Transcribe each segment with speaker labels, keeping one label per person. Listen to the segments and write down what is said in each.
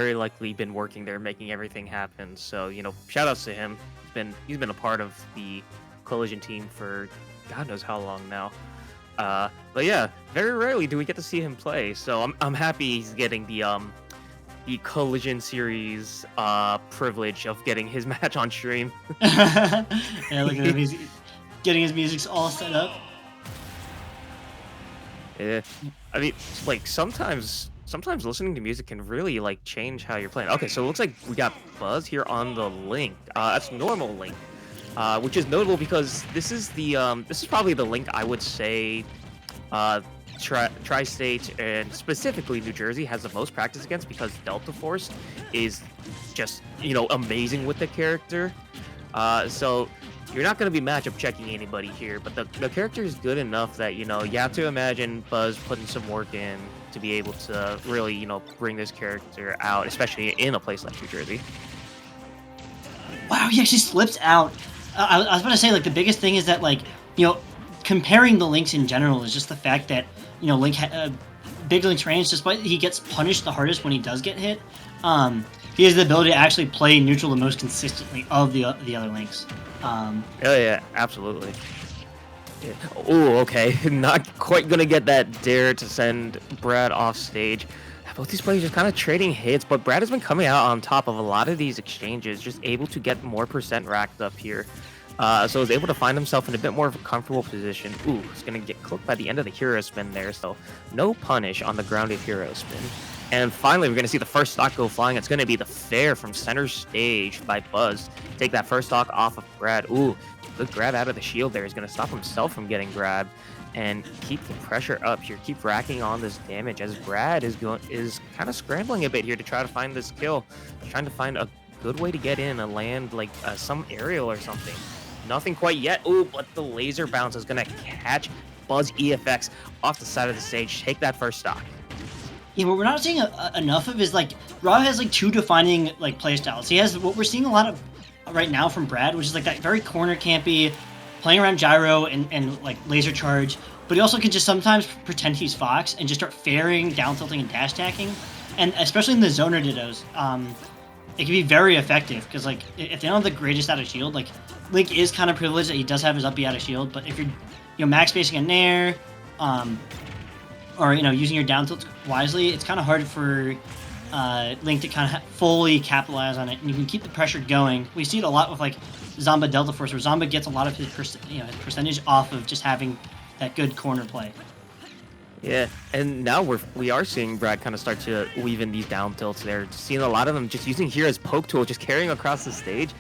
Speaker 1: very likely been working there, making everything happen. So, shout outs to him. He's been a part of the Collision team for God knows how long now. But yeah, very rarely do we get to see him play. So I'm happy he's getting the Collision series privilege of getting his match on stream.
Speaker 2: Yeah, look at him. He's getting his music all set up.
Speaker 1: Yeah, I mean, like sometimes listening to music can really like change how you're playing. Okay, so it looks like we got Buzz here on the Link. That's normal Link, which is notable because this is probably the Link I would say Tri-State and specifically New Jersey has the most practice against because Delta Force is just amazing with the character. So you're not going to be matchup checking anybody here, but the character is good enough that you have to imagine Buzz putting some work in to be able to really bring this character out, especially in a place like New Jersey.
Speaker 2: Wow, he actually slipped out. I was about to say, like, the biggest thing is that, like, comparing the Links in general is just the fact that, Link, Big Link's range, despite he gets punished the hardest when he does get hit, he has the ability to actually play neutral the most consistently of the other Links.
Speaker 1: Oh yeah, absolutely. Yeah. Oh, okay. Not quite gonna get that dare to send Brad off stage. Both these players are kind of trading hits, but Brad has been coming out on top of a lot of these exchanges, just able to get more percent racked up here. So he's able to find himself in a bit more of a comfortable position. Ooh, he's going to get clipped by the end of the hero spin there, so no punish on the grounded hero spin. And finally, we're going to see the first stock go flying. It's going to be the fair from center stage by Buzz. Take that first stock off of Brad. Ooh, good grab out of the shield there. He's going to stop himself from getting grabbed and keep the pressure up here. Keep racking on this damage as Brad is kind of scrambling a bit here to try to find this kill. Trying to find a good way to get in and land like some aerial or something. Nothing quite yet. Ooh, but the laser bounce is going to catch Buzz EFX off the side of the stage. Take that first stock.
Speaker 2: Yeah, what we're not seeing enough of is, like, R.O.B has, like, two defining, like, play styles. He has what we're seeing a lot of right now from Brad, which is, like, that very corner campy, playing around gyro and like, laser charge. But he also can just sometimes pretend he's Fox and just start fairing, down tilting, and dash attacking. And especially in the zoner dittos, it can be very effective because, like, if they don't have the greatest out of shield, like, Link is kind of privileged that he does have his up B out of shield, but if you're max spacing a nair, or using your down tilt wisely, it's kind of hard for Link to kind of fully capitalize on it, and you can keep the pressure going. We see it a lot with like Zomba Delta Force, where Zomba gets a lot of his his percentage off of just having that good corner play.
Speaker 1: Yeah, and now we are seeing Brad kind of start to weave in these down tilts there. Seeing a lot of them just using here as poke tool, just carrying across the stage,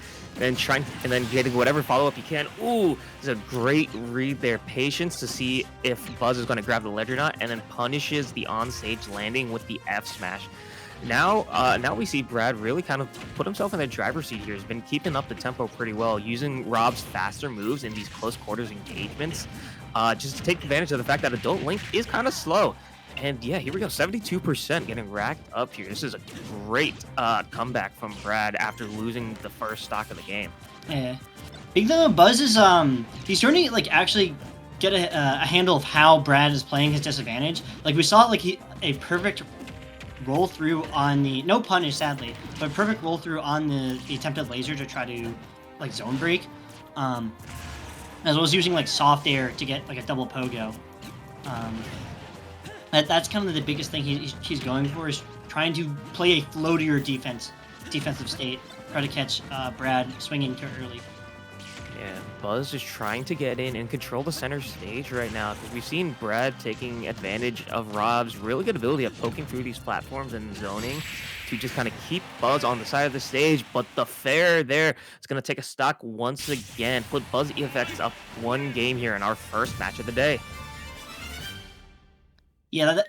Speaker 1: and then getting whatever follow up you can. Ooh, this is a great read there. Patience to see if Buzz is going to grab the ledge or not, and then punishes the on stage landing with the F smash. Now we see Brad really kind of put himself in the driver's seat here. He's been keeping up the tempo pretty well, using R.O.B's faster moves in these close quarters engagements. Just to take advantage of the fact that Adult Link is kind of slow. And yeah, here we go, 72% getting racked up here. This is a great comeback from Brad after losing the first stock of the game.
Speaker 2: Yeah. Big thing with Buzz is he's starting to like actually get a handle of how Brad is playing his disadvantage. Like we saw like a perfect roll through on the no punish sadly, but perfect roll through on the attempted laser to try to like zone break. As well as using like soft air to get like a double pogo. That's kind of the biggest thing he's going for, is trying to play a floatier defensive state, try to catch Brad swinging too early.
Speaker 1: Yeah, Buzz is trying to get in and control the center stage right now, because we've seen Brad taking advantage of R.O.B's really good ability of poking through these platforms and zoning to just kind of keep Buzz on the side of the stage. But the fair there is going to take a stock once again, put Buzz EFX up one game here in our first match of the day.
Speaker 2: Yeah,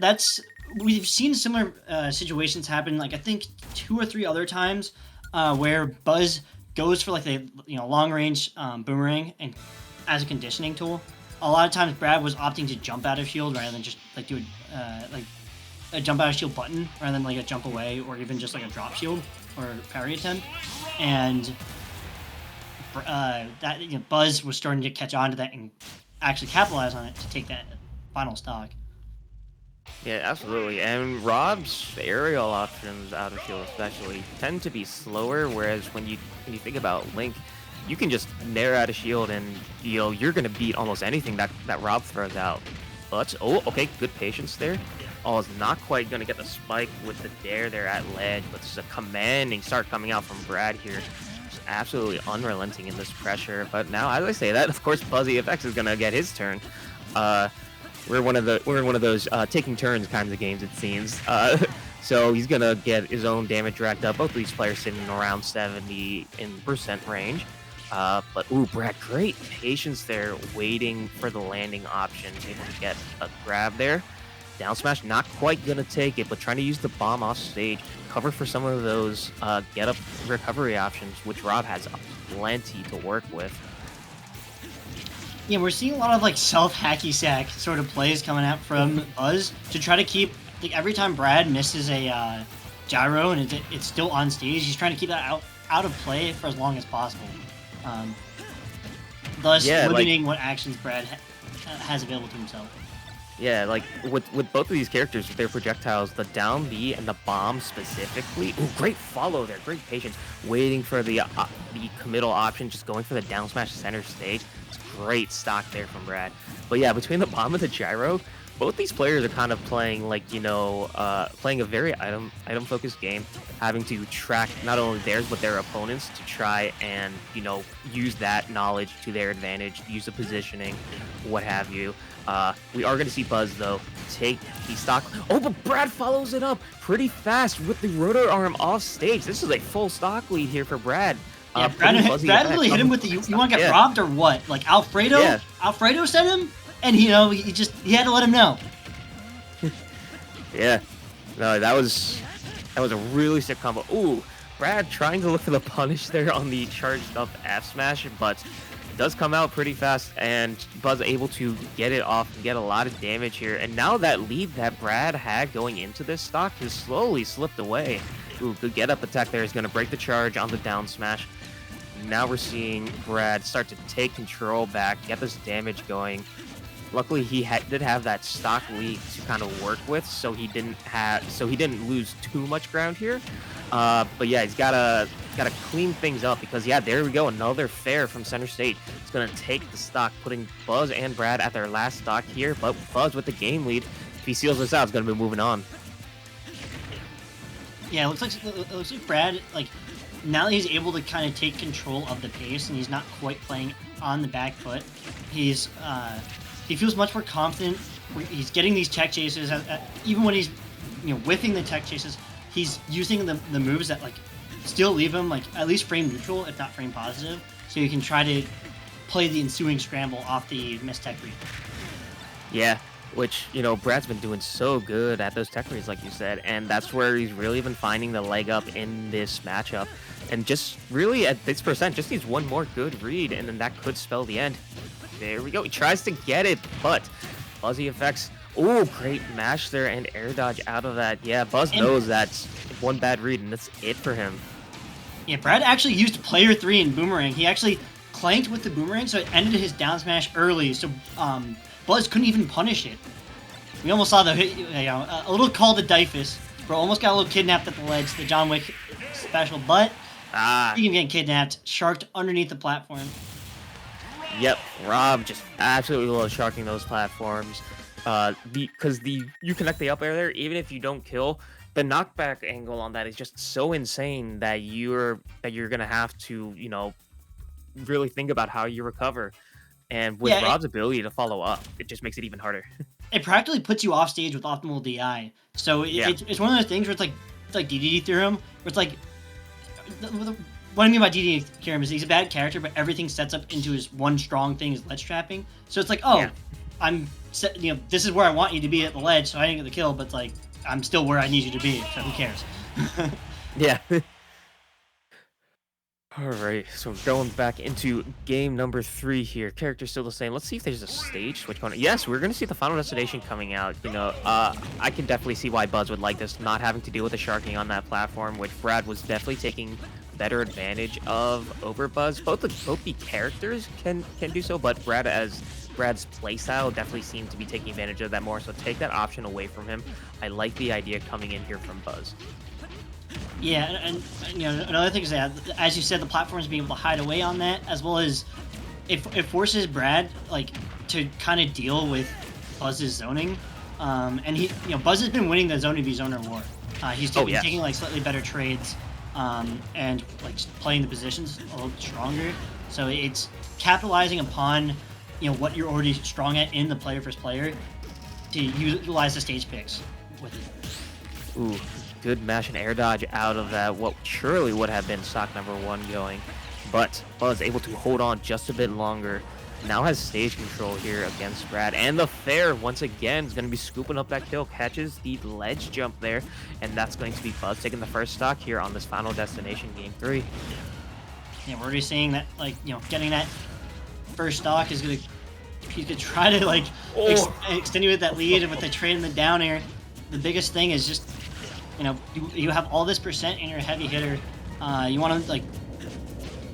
Speaker 2: we've seen similar situations happen. Like I think 2 or 3 other times where Buzz goes for like the long range boomerang and as a conditioning tool. A lot of times Brad was opting to jump out of shield rather than just like do a jump out of shield button rather than like a jump away or even just like a drop shield or parry attempt. And Buzz was starting to catch on to that and actually capitalize on it to take that final stock.
Speaker 1: Yeah, absolutely. And Rob's aerial options out of shield especially tend to be slower, whereas when you think about Link, you can just nair out of shield and you're gonna beat almost anything that Rob throws out. But oh, okay, good patience there. Oh, is not quite gonna get the spike with the dare there at ledge, but this is a commanding start coming out from Brad here. Just absolutely unrelenting in this pressure. But now, as I say that, of course, Buzzy FX is gonna get his turn. Uh, we're in one of those taking turns kinds of games, it seems. So he's gonna get his own damage racked up. Both of these players sitting around 70% range. But ooh, Brad, great patience there, waiting for the landing option, able to get a grab there. Down smash, not quite gonna take it, but trying to use the bomb off stage, cover for some of those get up recovery options, which Rob has plenty to work with.
Speaker 2: Yeah, we're seeing a lot of like self-hacky sack sort of plays coming out from Buzz to try to keep like every time Brad misses a gyro and it's still on stage, he's trying to keep that out of play for as long as possible. Um, Thus
Speaker 1: Yeah,
Speaker 2: limiting what actions Brad has available to himself.
Speaker 1: Yeah, like with both of these characters with their projectiles, the down B and the bomb specifically. Ooh, great follow there, great patience, waiting for the committal option, just going for the down smash center stage. It's great stock there from Brad. But yeah, between the bomb and the gyro, both these players are kind of playing like playing a very item focused game, having to track not only theirs but their opponents to try and use that knowledge to their advantage, use the positioning, what have you. We are going to see Buzz, though, take the stock. Oh, but Brad follows it up pretty fast with the rotor arm off stage. This is a full stock lead here for Brad.
Speaker 2: Yeah, Brad really hit him with the, you want to get robbed or what? Like, Alfredo sent him, and, he had to let him know.
Speaker 1: Yeah. No, that was a really sick combo. Ooh, Brad trying to look for the punish there on the charged up F smash, but does come out pretty fast, and Buzz able to get it off and get a lot of damage here. And now that lead that Brad had going into this stock has slowly slipped away. Ooh, good get up attack there is going to break the charge on the down smash. Now we're seeing Brad start to take control back, get this damage going. Luckily, he did have that stock lead to kind of work with, so he didn't lose too much ground here. But yeah, he's gotta clean things up because there we go, another fair from center stage. It's gonna take the stock, putting Buzz and Brad at their last stock here. But Buzz with the game lead, if he seals this out, is gonna be moving on.
Speaker 2: Yeah, it looks like Brad, like, now that he's able to kind of take control of the pace and he's not quite playing on the back foot, he feels much more confident. He's getting these tech chases, even when he's whiffing the tech chases. He's using the moves that like still leave him like at least frame neutral, if not frame positive, so you can try to play the ensuing scramble off the missed tech read.
Speaker 1: Yeah, which Brad's been doing so good at those tech reads, like you said, and that's where he's really been finding the leg up in this matchup. And just really at this percent, just needs one more good read, and then that could spell the end. There we go. He tries to get it, but Buzzy effects. Oh, great mash there and air dodge out of that. Yeah, Buzz knows that's one bad read, and that's it for him.
Speaker 2: Yeah, Brad actually used player 3 in Boomerang. He actually clanked with the Boomerang, so it ended his down smash early, so Buzz couldn't even punish it. We almost saw a little call to Dyfus. Bro almost got a little kidnapped at the ledge, the John Wick special, but he can get kidnapped, sharked underneath the platform.
Speaker 1: Yep, Rob just absolutely loves sharking those platforms. Because you connect the up air there, even if you don't kill, the knockback angle on that is just so insane that you're gonna have to really think about how you recover. And with Rob's ability to follow up, it just makes it even harder.
Speaker 2: It practically puts you off stage with optimal DI. So it's one of those things where it's like DDD theorem, where it's like what I mean by DDD theorem is he's a bad character, but everything sets up into his one strong thing is ledge trapping. So it's like, this is where I want you to be at the ledge, so I didn't get the kill, but it's like, I'm still where I need you to be, so who cares?
Speaker 1: Yeah. Alright, so going back into game number 3 here. Character's still the same. Let's see if there's a stage switch going on. Yes, we're going to see the Final Destination coming out. I can definitely see why Buzz would like this, not having to deal with the sharking on that platform, which Brad was definitely taking better advantage of over Buzz. Both the characters can do so, but Brad, as Brad's playstyle definitely seemed to be taking advantage of that more, so take that option away from him. I like the idea coming in here from Buzz.
Speaker 2: Yeah, and you know, another thing is that, as you said, the platforms being able to hide away on that, as well as it forces Brad like to kind of deal with Buzz's zoning. And Buzz has been winning the zone v zoner war. He's taking like slightly better trades, and like playing the positions a little stronger. So it's capitalizing upon what you're already strong at in the player versus player to utilize the stage picks with it.
Speaker 1: Ooh, good mash and air dodge out of that. What surely would have been stock number 1 going, but Buzz able to hold on just a bit longer. Now has stage control here against Brad, and the fair once again is going to be scooping up that kill, catches the ledge jump there, and that's going to be Buzz taking the first stock here on this final destination, game 3.
Speaker 2: Yeah, we're already seeing that, like, getting that first stock is he's gonna try to like extenuate that lead with the trade in the down air. The biggest thing is just you have all this percent in your heavy hitter. You want to like.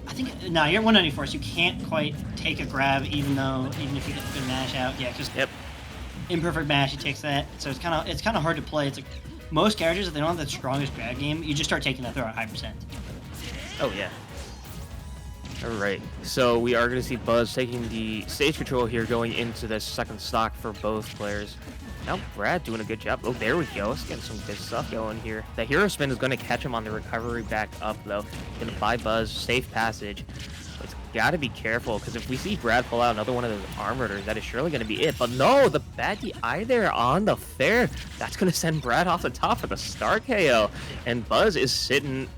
Speaker 2: I think no, you're at 194, so you can't quite take a grab, even if you get a good mash out. Yeah, because imperfect mash, he takes that. So it's kind of hard to play. It's like most characters, if they don't have the strongest grab game, you just start taking that throw at high percent.
Speaker 1: Oh yeah. All right, so we are going to see Buzz taking the stage control here, going into the second stock for both players. Now Brad doing a good job. Oh, there we go. Let's get some good stuff going here. The hero spin is going to catch him on the recovery back up, though. Going to buy Buzz, safe passage. But it's got to be careful, because if we see Brad pull out another one of those arm rooters, that is surely going to be it. But no, the bad DI there on the fair. That's going to send Brad off the top of the star KO. And Buzz is sitting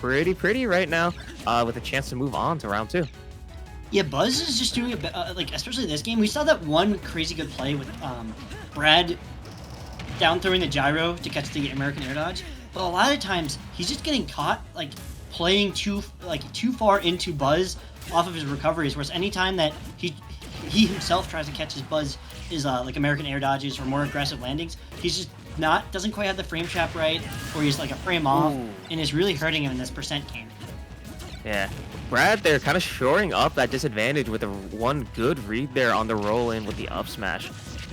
Speaker 1: pretty right now with a chance to move on to round 2.
Speaker 2: Yeah, Buzz is just doing like, especially this game. We saw that one crazy good play with Brad down throwing the gyro to catch the American air dodge, but a lot of times he's just getting caught like playing too far into Buzz off of his recoveries. Whereas anytime that he himself tries to catch his Buzz is like American air dodges or more aggressive landings, he's just doesn't quite have the frame trap right, or he's like a frame off, and is really hurting him in this percent game.
Speaker 1: Yeah, Brad there kind of shoring up that disadvantage with a one good read there on the roll in with the up smash.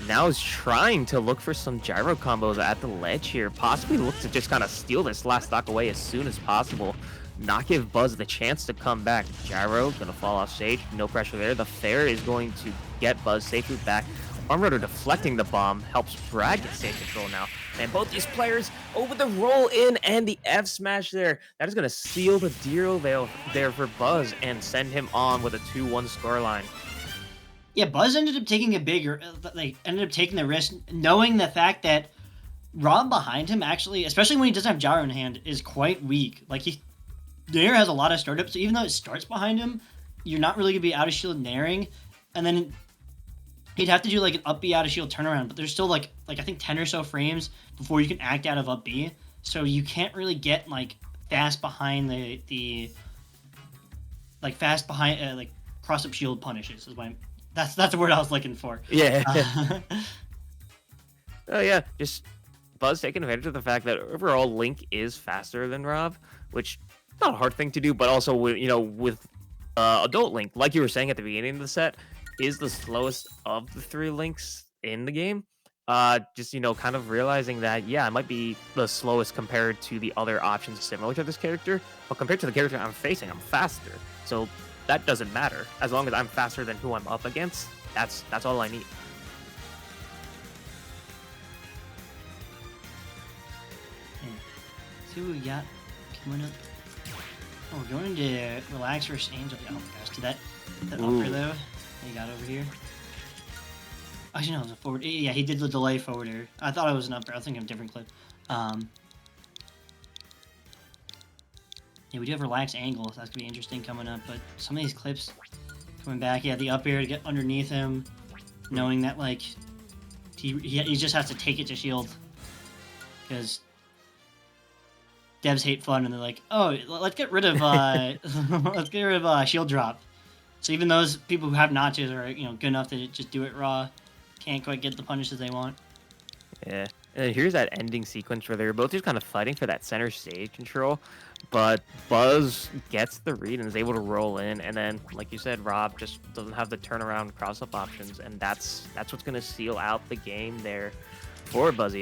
Speaker 1: Now is trying to look for some gyro combos at the ledge here, possibly look to just kind of steal this last stock away as soon as possible, not give Buzz the chance to come back. Gyro gonna fall off stage, no pressure there. The fair is going to get Buzz safely back. Arm rotor deflecting the bomb helps Brad get stage control now. And both these players over the roll in and the F smash there. That is going to seal the deal there for Buzz and send him on with a 2-1 scoreline.
Speaker 2: Yeah, Buzz ended up taking ended up taking the risk, knowing the fact that R.O.B behind him actually, especially when he doesn't have gyro in hand, is quite weak. Like Nair has a lot of startups, so even though it starts behind him, you're not really gonna be out of shield nairing, and then he'd have to do like an up B out of shield turnaround, but there's still like I think 10 or so frames before you can act out of up B, so you can't really get like fast behind the like cross up shield punishes is my that's the word I was looking for.
Speaker 1: Yeah. Oh yeah, just Buzz taking advantage of the fact that overall Link is faster than R.O.B, which is not a hard thing to do, but also with adult Link, like you were saying at the beginning of the set, is the slowest of the 3 Links in the game. Just kind of realizing that I might be the slowest compared to the other options similar to this character, but compared to the character I'm facing, I'm faster. So that doesn't matter as long as I'm faster than who I'm up against. That's all I need.
Speaker 2: See what we got coming up. Oh, we're going into Relax versus Angel. Yeah, guys, to that upper though. He got over here. Actually, no, it was a forward. Yeah, he did the delay forwarder. I thought it was an upper. I was thinking of a different clip. Yeah, we do have Relax Angle. So that's gonna be interesting coming up. But some of these clips coming back. Yeah, the up air to get underneath him, knowing that like he just has to take it to shield because devs hate fun and they're like, oh, let's get rid of shield drop. So even those people who have notches are good enough to just do it raw, can't quite get the punishes they want.
Speaker 1: Yeah, And here's that ending sequence where they're both just kind of fighting for that center stage control, but Buzz gets the read and is able to roll in, and then, like you said, Rob just doesn't have the turnaround cross-up options, and that's what's going to seal out the game there for Buzzy.